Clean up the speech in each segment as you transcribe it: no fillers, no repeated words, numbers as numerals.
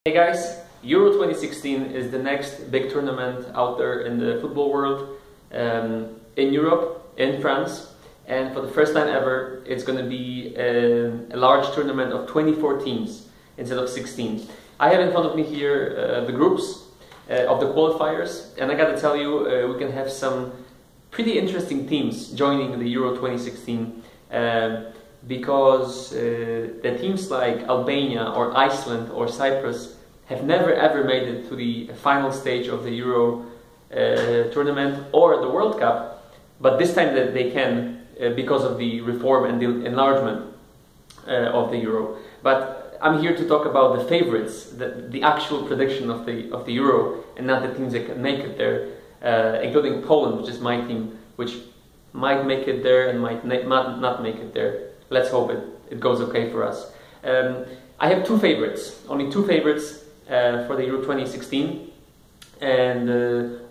Hey guys, Euro 2016 is the next big tournament out there in the football world, in Europe, in France, and for the first time ever it's going to be a large tournament of 24 teams instead of 16. I have in front of me here the groups of the qualifiers, and I gotta tell you, we can have some pretty interesting teams joining the Euro 2016 because the teams like Albania or Iceland or Cyprus have never ever made it to the final stage of the Euro tournament or the World Cup, but this time that they can because of the reform and the enlargement of the Euro. But I'm here to talk about the favorites, the actual prediction of the Euro, and not the teams that can make it there, including Poland, which is my team, which might make it there and might not make it there. Let's hope it goes okay for us. I have two favorites, only two favorites for the Euro 2016, and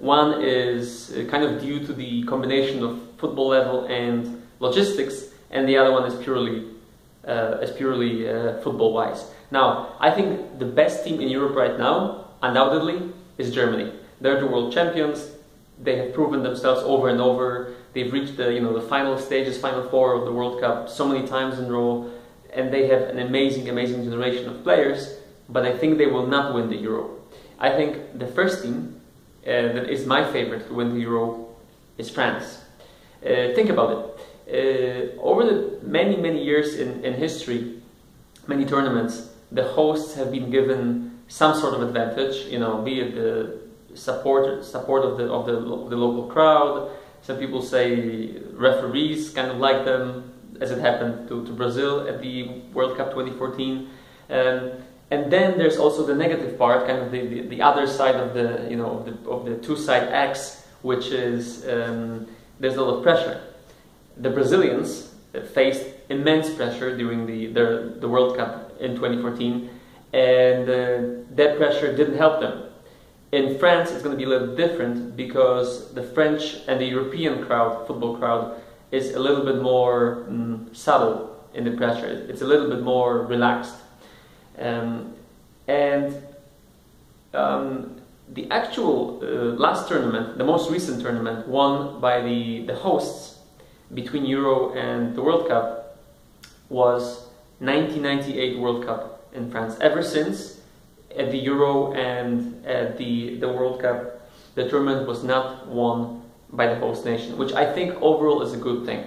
one is kind of due to the combination of football level and logistics, and the other one is purely football-wise. Now, I think the best team in Europe right now, undoubtedly, is Germany. They're the world champions. They have proven themselves over and over. They've reached the final stages, final four of the World Cup so many times in a row, and they have an amazing generation of players. But I think they will not win the Euro. I think the first team that is my favorite to win the Euro is France. Think about it. Over the many years in history, many tournaments, the hosts have been given some sort of advantage. Be it the support of the local crowd. Some people say referees kind of like them, as it happened to Brazil at the World Cup 2014. And then there's also the negative part, kind of the other side of the two-side X, which is there's a lot of pressure. The Brazilians faced immense pressure during the World Cup in 2014, and that pressure didn't help them. In France, it's going to be a little different because the French and the European crowd, football crowd, is a little bit more subtle in the pressure. It's a little bit more relaxed. The actual last tournament, the most recent tournament, won by the hosts between Euro and the World Cup, was 1998 World Cup in France. Ever since, at the Euro and at the World Cup, the tournament was not won by the host nation, which I think overall is a good thing.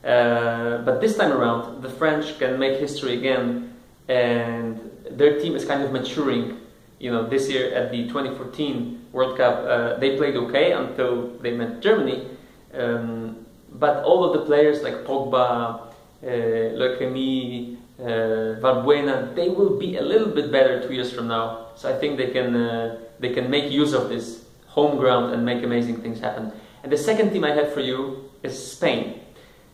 But this time around, the French can make history again, and their team is kind of maturing. This year at the 2014 World Cup, they played okay until they met Germany. But all of the players like Pogba, Leukemi, Valbuena, they will be a little bit better 2 years from now. So I think they can make use of this home ground and make amazing things happen. And the second team I have for you is Spain.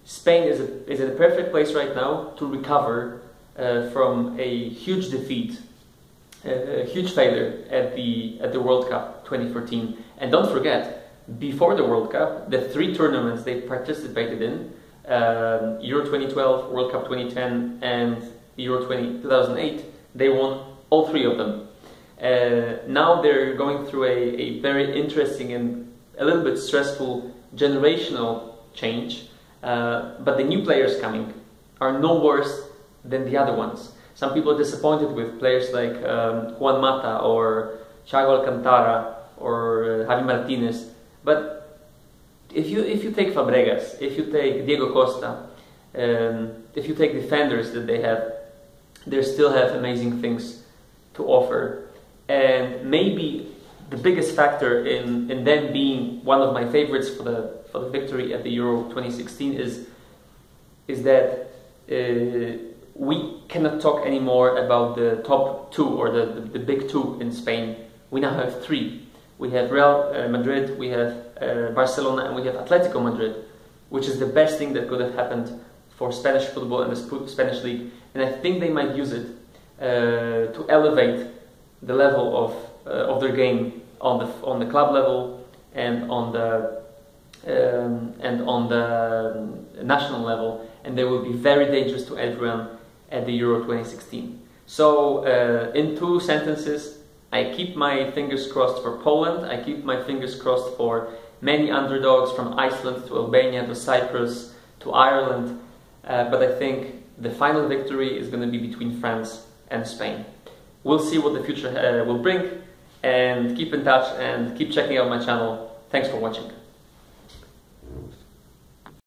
Spain is in a perfect place right now to recover from a huge defeat, a huge failure at the World Cup 2014. And don't forget, before the World Cup, the three tournaments they participated in, Euro 2012, World Cup 2010, and Euro 2008, they won all three of them. Now they're going through a very interesting and a little bit stressful generational change, but the new players coming are no worse than the other ones. Some people are disappointed with players like Juan Mata or Thiago Alcantara or Javi Martinez, but if you take Fabregas, if you take Diego Costa, if you take defenders that they still have amazing things to offer. And maybe the biggest factor in them being one of my favorites for the victory at the Euro 2016 is that we cannot talk anymore about the top two or the big two in Spain. We now have three. We have Real Madrid, we have Barcelona, and we have Atletico Madrid, which is the best thing that could have happened for Spanish football and the Spanish league. And I think they might use it to elevate the level of their game on the club level and on the national level, and they will be very dangerous to everyone at the Euro 2016. So in 2 sentences, I keep my fingers crossed for Poland, I keep my fingers crossed for many underdogs from Iceland to Albania to Cyprus to Ireland, but I think the final victory is going to be between France and Spain. We'll see what the future will bring, and keep in touch and keep checking out my channel. Thanks for watching.